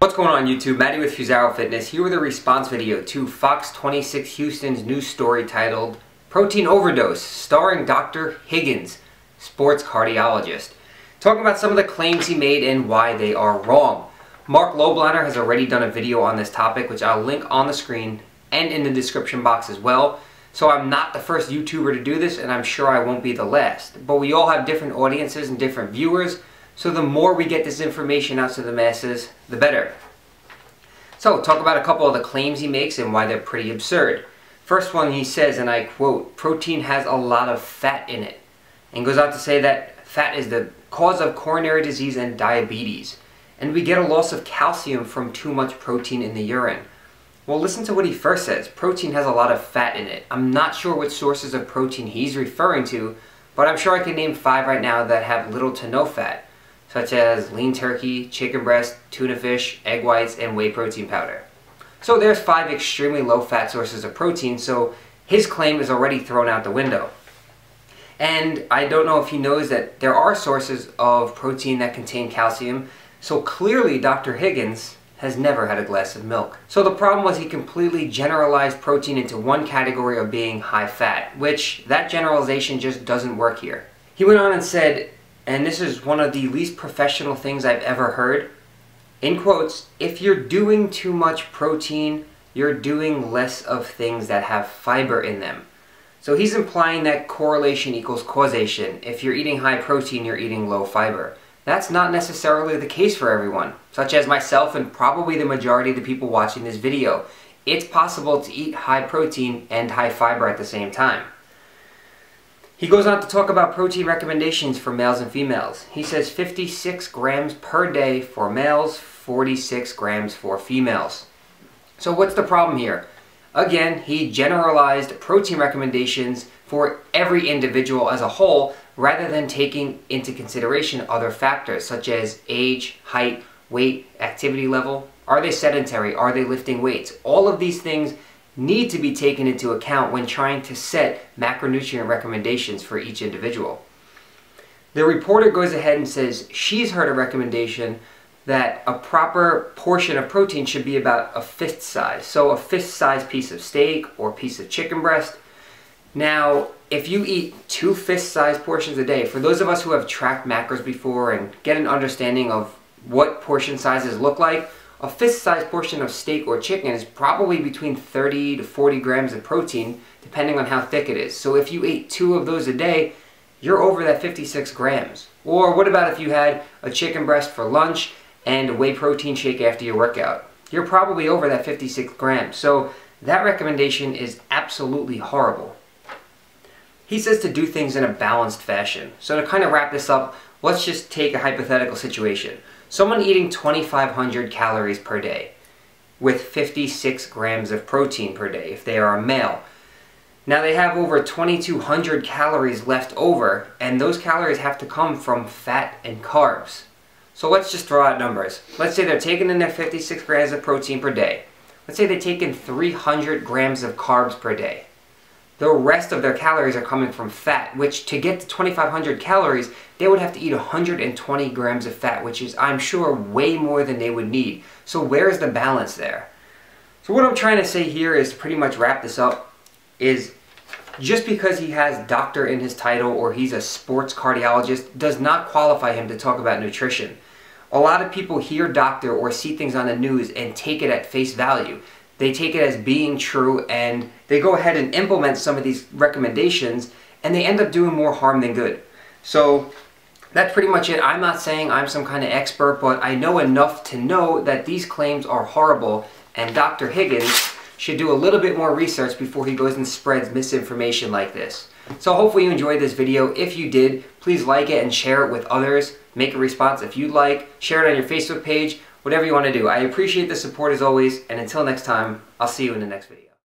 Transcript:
What's going on YouTube? Matty with FusaroFitness here with a response video to Fox 26 Houston's new story titled Protein Overdose, starring Dr. Higgins, sports cardiologist, talking about some of the claims he made and why they are wrong. Mark Lobliner has already done a video on this topic, which I'll link on the screen and in the description box as well. So I'm not the first YouTuber to do this, and I'm sure I won't be the last. But we all have different audiences and different viewers, so the more we get this information out to the masses, the better. So, talk about a couple of the claims he makes and why they're pretty absurd. First one, he says, and I quote, "Protein has a lot of fat in it," and goes on to say that fat is the cause of coronary disease and diabetes, and we get a loss of calcium from too much protein in the urine. Well, listen to what he first says. Protein has a lot of fat in it. I'm not sure which sources of protein he's referring to, but I'm sure I can name 5 right now that have little to no fat, such as lean turkey, chicken breast, tuna fish, egg whites, and whey protein powder. So there's 5 extremely low fat sources of protein, so his claim is already thrown out the window. And I don't know if he knows that there are sources of protein that contain calcium, so clearly Dr. Higgins has never had a glass of milk. So the problem was he completely generalized protein into one category of being high fat, which that generalization just doesn't work here. He went on and said, and this is one of the least professional things I've ever heard, in quotes, "If you're doing too much protein, you're doing less of things that have fiber in them." So he's implying that correlation equals causation. If you're eating high protein, you're eating low fiber. That's not necessarily the case for everyone, such as myself and probably the majority of the people watching this video. It's possible to eat high protein and high fiber at the same time. He goes on to talk about protein recommendations for males and females. He says 56 grams per day for males, 46 grams for females. So what's the problem here? Again, he generalized protein recommendations for every individual as a whole rather than taking into consideration other factors such as age, height, weight, activity level. Are they sedentary? Are they lifting weights? All of these things need to be taken into account when trying to set macronutrient recommendations for each individual. The reporter goes ahead and says she's heard a recommendation that a proper portion of protein should be about a fist size. So a fist size piece of steak or piece of chicken breast. Now, if you eat 2 fist size portions a day, for those of us who have tracked macros before and get an understanding of what portion sizes look like, a fist-sized portion of steak or chicken is probably between 30 to 40 grams of protein, depending on how thick it is. So if you ate 2 of those a day, you're over that 56 grams. Or what about if you had a chicken breast for lunch and a whey protein shake after your workout? You're probably over that 56 grams. So that recommendation is absolutely horrible. He says to do things in a balanced fashion. So to kind of wrap this up, let's just take a hypothetical situation. Someone eating 2,500 calories per day with 56 grams of protein per day if they are a male. Now they have over 2,200 calories left over, and those calories have to come from fat and carbs. So let's just throw out numbers. Let's say they're taking in their 56 grams of protein per day. Let's say they take in 300 grams of carbs per day. The rest of their calories are coming from fat, which to get to 2,500 calories, they would have to eat 120 grams of fat, which is, I'm sure, way more than they would need. So where's the balance there? So what I'm trying to say here is to pretty much wrap this up, is just because he has doctor in his title or he's a sports cardiologist does not qualify him to talk about nutrition. A lot of people hear doctor or see things on the news and take it at face value. They take it as being true and they go ahead and implement some of these recommendations and they end up doing more harm than good. So that's pretty much it. I'm not saying I'm some kind of expert, but I know enough to know that these claims are horrible and Dr. Higgins should do a little bit more research before he goes and spreads misinformation like this. So hopefully you enjoyed this video. If you did, please like it and share it with others. Make a response if you'd like. Share it on your Facebook page. Whatever you want to do. I appreciate the support as always, and until next time, I'll see you in the next video.